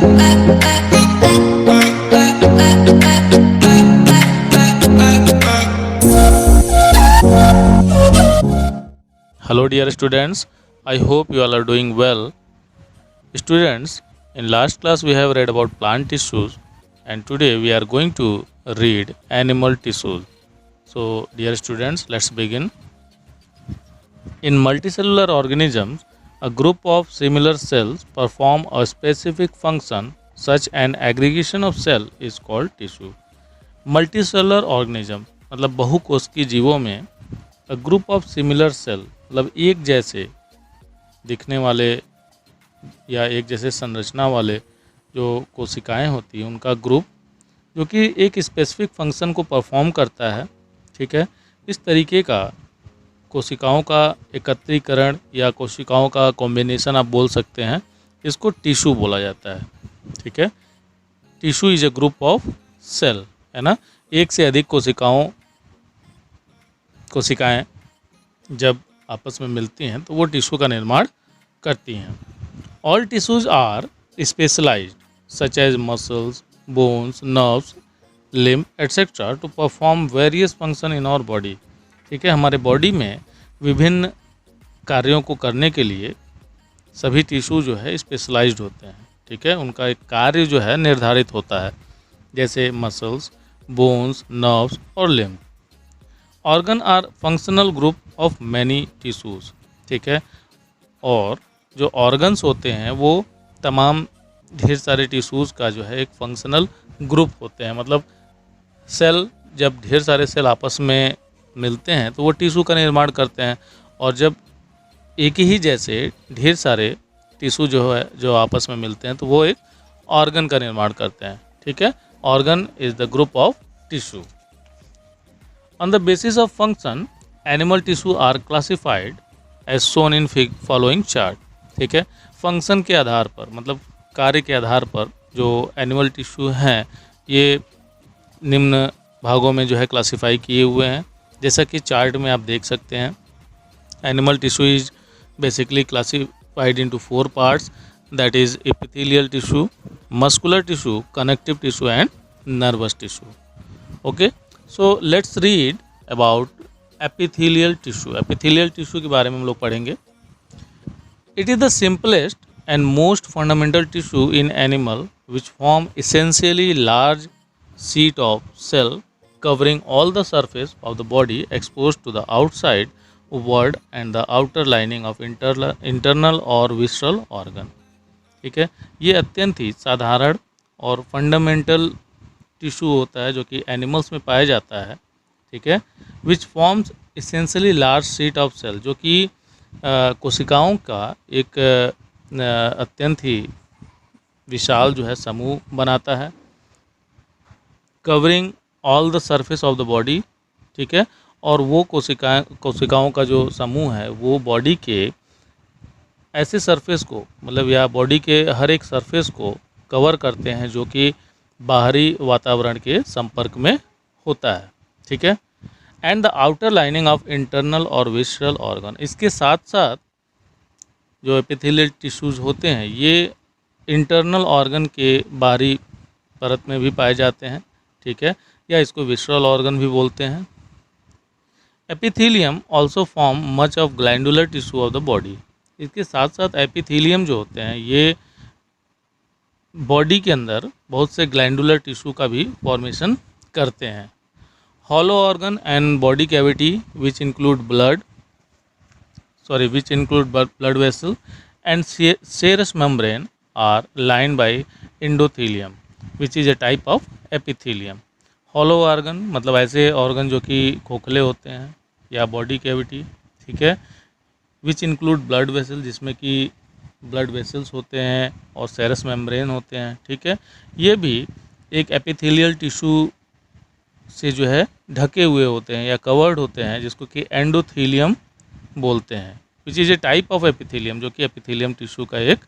Hello dear students, I hope you all are doing well. Students, in last class we have read about plant tissues and today we are going to read animal tissues. So dear students, let's begin. In multicellular organisms, a group of similar cells perform a specific function. Such an aggregation of cell is called tissue. Multicellular organism मतलब बहुकोशिकीय जीवों में a group of similar cell मतलब एक जैसे दिखने वाले या एक जैसे संरचना वाले जो कोशिकाएं होती हैं उनका ग्रुप जो कि एक स्पेसिफिक फंक्शन को परफॉर्म करता है। ठीक है, इस तरीके का कोशिकाओं का एकत्रीकरण या कोशिकाओं का कॉम्बिनेशन आप बोल सकते हैं, इसको टिश्यू बोला जाता है। ठीक है, tissue is a group of cell, है ना। एक से अधिक कोशिकाएं जब आपस में मिलती हैं तो वो टिश्यू का निर्माण करती हैं। All tissues are specialised such as muscles, bones, nerves, limb etcetera to perform various function in our body. ठीक है, हमारे बॉडी में विभिन्न कार्यों को करने के लिए सभी टिश्यू जो है स्पेशलाइज्ड होते हैं। ठीक है, उनका एक कार्य जो है निर्धारित होता है, जैसे मसल्स, बोन्स, नर्व्स और limb. Organ are functional group of many tissues. ठीक है, और जो ऑर्गन्स होते हैं वो तमाम ढेर सारे टिश्यूज़ का जो है एक फंक्शनल ग्रुप होते हैं। मतलब सेल, जब ढेर सारे सेल आपस में मिलते हैं तो वो टिश्यू का निर्माण करते हैं, और जब एक ही जैसे ढेर सारे टिश्यू जो है जो आपस में मिलते हैं तो वो एक ऑर्गन का निर्माण करते हैं। ठीक है, organ is the group of tissue. On the basis of function, animal tissue are classified as shown in following chart. ठीक है, फंक्शन के आधार पर मतलब कार्य के आधार पर जो एनिमल टिश्यू हैं ये निम्न भागों में जो है क्लासिफाई किए हुए हैं, जैसा कि चार्ट में आप देख सकते हैं। Animal tissue is basically classified into 4 parts, that is epithelial tissue, muscular tissue, connective tissue and nervous tissue. Okay, so let's read about epithelial tissue. epithelial tissue के बारे में हम लोग पढ़ेंगे। It is the simplest and most fundamental tissue in animal which form essentially large sheet of cell covering all the surface of the body exposed to the outside world and the outer lining of internal or visceral organ. ठीक है, ये अत्यंत ही साधारण और fundamental tissue होता है जो कि एनिमल्स में पाया जाता है। ठीक है, which forms essentially large sheet of cell, जो कि कोशिकाओं का एक अत्यंत ही विशाल जो है समूह बनाता है। Covering all the surface of the body. ठीक है, और वो कोशिकाओं का जो समूह है वो बॉडी के ऐसे सरफेस को मतलब या बॉडी के हर एक सरफेस को कवर करते हैं जो कि बाहरी वातावरण के संपर्क में होता है। ठीक है, and the outer lining of internal और विसरल ऑर्गन। इसके साथ साथ जो एपिथेलियल टिश्यूज होते हैं ये इंटरनल ऑर्गन के बाहरी परत में भी पाए जाते हैं। ठीक है, या इसको विसरल ऑर्गन भी बोलते हैं। Epithelium also form much of glandular tissue of the body. इसके साथ साथ एपिथेलियम जो होते हैं ये बॉडी के अंदर बहुत से ग्लैंडुलर टिश्यू का भी फॉर्मेशन करते हैं। Hollow organ and body cavity which include blood vessel and serous membrane are lined by endothelium which is a type of epithelium. Hollow organ मतलब ऐसे ऑर्गन जो कि खोखले होते हैं या बॉडी कैविटी। ठीक है, विच इंक्लूड ब्लड वेसल, जिसमें कि ब्लड वेसल्स होते हैं और सेरस मेम्ब्रेन होते हैं। ठीक है, ये भी एक एपिथेलियल टिश्यू से जो है ढके हुए होते हैं या कवर्ड होते हैं, जिसको कि एंडोथीलियम बोलते हैं, which is a type of epithelium, जो कि एपिथेलियम टिश्यू का एक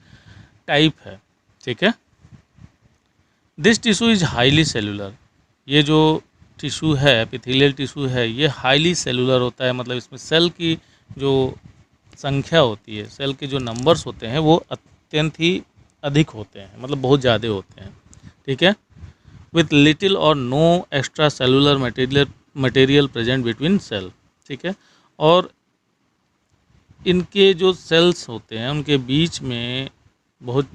टाइप है। ठीक है, this tissue is highly cellular. ये जो टिश्यू है एपिथेलियल टिश्यू है ये हाईली सेलुलर होता है, मतलब इसमें सेल की जो संख्या होती है, सेल के जो नंबर्स होते हैं वो अत्यंत ही अधिक होते हैं, मतलब बहुत ज़्यादा होते हैं, ठीक है। With little or no extra cellular material present between cell, ठीक है। और इनके जो सेल्स होते हैं उनके बीच में बहुत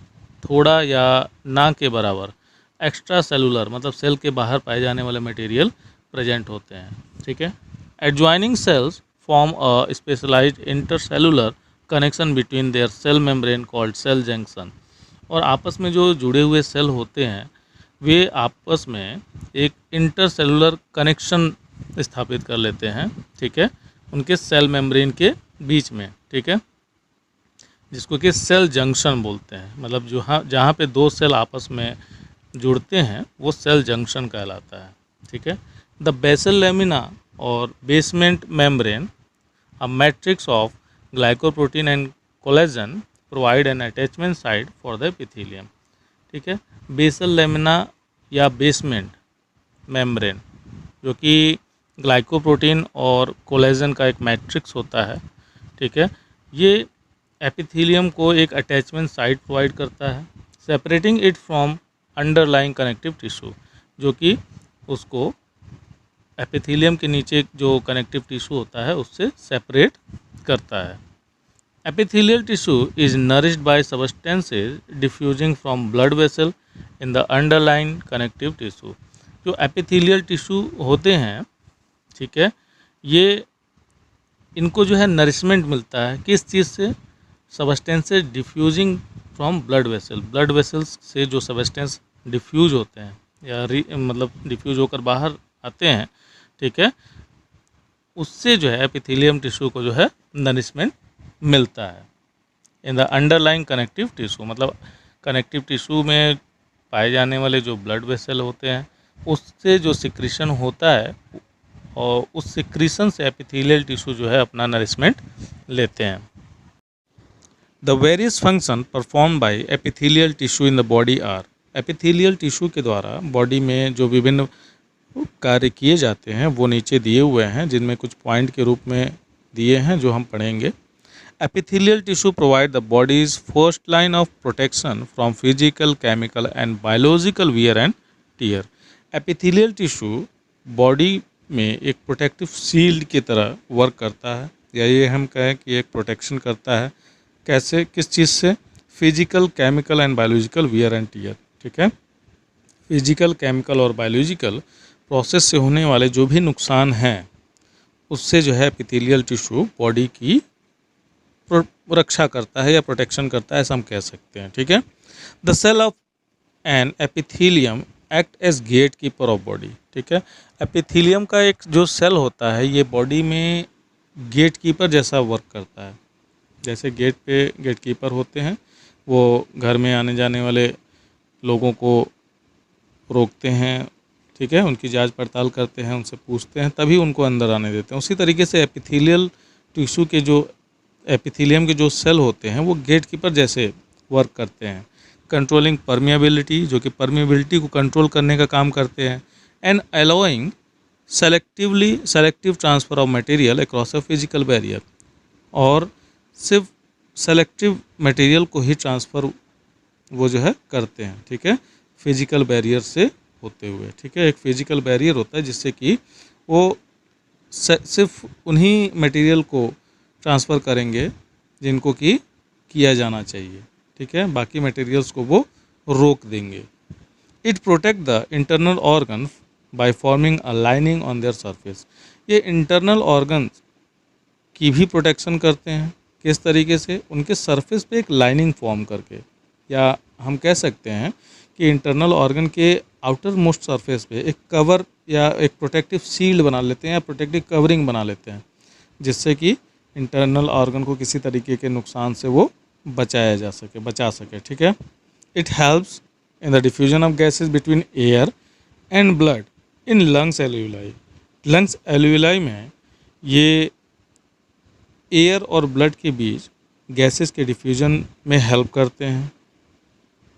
थोड़ा या ना के बराबर एक्स्ट्रा सेलुलर, मतलब सेल के बाहर पाए जाने वाले मटेरियल प्रेजेंट होते हैं, ठीक है। Adjoining cells form a specialised intercellular connection between their cell membrane called cell junction. और आपस में जो जुड़े हुए सेल होते हैं वे आपस में एक इंटरसेलुलर कनेक्शन स्थापित कर लेते हैं, ठीक है, उनके सेल मेम्ब्रेन के बीच में, ठीक है, जिसको कि सेल जंक्शन बोलते हैं। मतलब जहाँ पे दो सेल आपस में जुड़ते हैं वो सेल जंक्शन कहलाता है, ठीक है। द बेसल लेमिना और basement membrane, a matrix of glycoprotein and collagen, provide an attachment site for the epithelium, ठीक है। बेसल लेमिना या बेसमेंट मेम्ब्रेन जो कि ग्लाइकोप्रोटीन और कोलेजन का एक मैट्रिक्स होता है, ठीक है, ये एपिथेलियम को एक अटैचमेंट साइट प्रोवाइड करता है, separating it from underlying connective tissue, जो कि उसको एपिथेलियम के नीचे जो कनेक्टिव टिश्यू होता है उससे सेपरेट करता है। Epithelial tissue is nourished by substances diffusing from blood vessel in the underline connective tissue. जो एपिथेलियल टिश्यू होते हैं, ठीक है, ये इनको जो है नरिशमेंट मिलता है किस चीज़ से? Substances diffusing from blood vessel, blood vessels से जो सबस्टेंस डिफ्यूज होते हैं या मतलब डिफ्यूज होकर बाहर आते हैं, ठीक है, उससे जो है एपिथेलियम टिश्यू को जो है नरिशमेंट मिलता है in the underlying connective tissue. मतलब कनेक्टिव टिश्यू में पाए जाने वाले जो ब्लड वेसल होते हैं उससे जो सिक्रीशन होता है और उस सिक्रीशन से एपिथेलियल टिश्यू जो है अपना नरिशमेंट लेते हैं। The various function perform by epithelial tissue in the body are, epithelial tissue के द्वारा बॉडी में जो विभिन्न कार्य किए जाते हैं वो नीचे दिए हुए हैं, जिनमें कुछ पॉइंट के रूप में दिए हैं जो हम पढ़ेंगे। Epithelial tissue provide the bodies first line of protection from physical, chemical and biological wear and tear. Epithelial tissue body में एक प्रोटेक्टिव शील्ड की तरह वर्क करता है, या ये हम कहें कि एक प्रोटेक्शन करता है। कैसे, किस चीज़ से? Physical, chemical and biological wear and tear, ठीक है। फिजिकल, केमिकल और बायोलॉजिकल प्रोसेस से होने वाले जो भी नुकसान हैं उससे जो है एपिथेलियल टिश्यू बॉडी की रक्षा करता है या प्रोटेक्शन करता है, ऐसा हम कह सकते हैं, ठीक है। The cell of an epithelium act as gate keeper of body, ठीक है। एपिथेलियम का एक जो सेल होता है ये बॉडी में गेट कीपर जैसा वर्क करता है। जैसे गेट पे गेट कीपर होते हैं, वो घर में आने जाने वाले लोगों को रोकते हैं, ठीक है, उनकी जांच पड़ताल करते हैं, उनसे पूछते हैं, तभी उनको अंदर आने देते हैं। उसी तरीके से एपिथेलियल टिश्यू के जो एपिथेलियम के जो सेल होते हैं वो गेट कीपर जैसे वर्क करते हैं, कंट्रोलिंग परमिएबिलिटी, जो कि परमिएबिलिटी को कंट्रोल करने का काम करते हैं, and allowing selective transfer of material across a physical barrier, और सिर्फ सेलेक्टिव मटेरियल को ही ट्रांसफ़र वो जो है करते हैं, ठीक है, फिजिकल बैरियर से होते हुए, ठीक है। एक फिजिकल बैरियर होता है जिससे कि वो सिर्फ उन्हीं मटेरियल को ट्रांसफ़र करेंगे जिनको कि किया जाना चाहिए, ठीक है, बाकी मटेरियल्स को वो रोक देंगे। It protect the internal organ by forming a lining on their surface, ये इंटरनल ऑर्गन्स की भी प्रोटेक्शन करते हैं। किस तरीके से? उनके सरफेस पे एक लाइनिंग फॉर्म करके, या हम कह सकते हैं कि इंटरनल ऑर्गन के आउटर मोस्ट सरफेस पे एक कवर या एक प्रोटेक्टिव शील्ड बना लेते हैं या प्रोटेक्टिव कवरिंग बना लेते हैं, जिससे कि इंटरनल ऑर्गन को किसी तरीके के नुकसान से वो बचा सके, ठीक है। It helps in the diffusion of gases between air and blood in lungs एल्यूलाई। Lungs एल्यूलाई में ये एयर और ब्लड के बीच गैसेस के डिफ्यूजन में हेल्प करते हैं।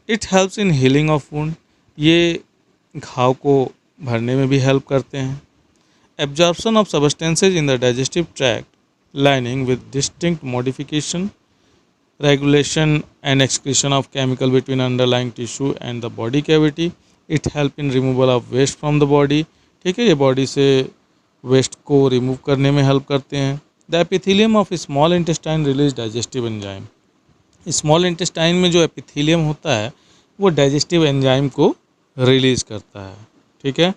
It helps in healing of wound, ये घाव को भरने में भी हेल्प करते हैं। Absorption of substances in the digestive tract lining with distinct modification, regulation and excretion of chemical between underlying tissue and the body cavity. It help in removal of waste from the body. ठीक है, ये body से waste को remove करने में help करते हैं. The epithelium of small intestine release digestive enzyme. Small intestine में जो एपिथेलियम होता है वो डाइजेस्टिव एंजाइम को रिलीज करता है. ठीक है.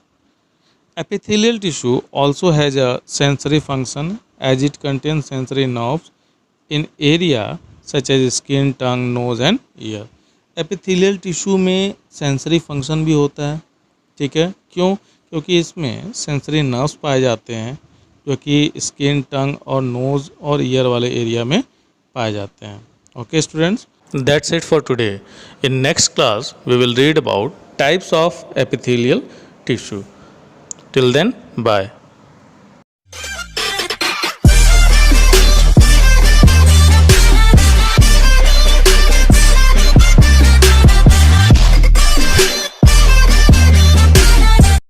Epithelial tissue also has a sensory function as it contains sensory nerves in area such as skin, tongue, nose and ear. Epithelial tissue में sensory function भी होता है. ठीक है. क्यों? क्योंकि इसमें sensory nerves पाए जाते हैं जो कि स्किन, टंग और नोज़ और ईयर वाले एरिया में पाए जाते हैं. Okay students, that's it for today. In next class we will read about types of epithelial tissue. Till then, bye.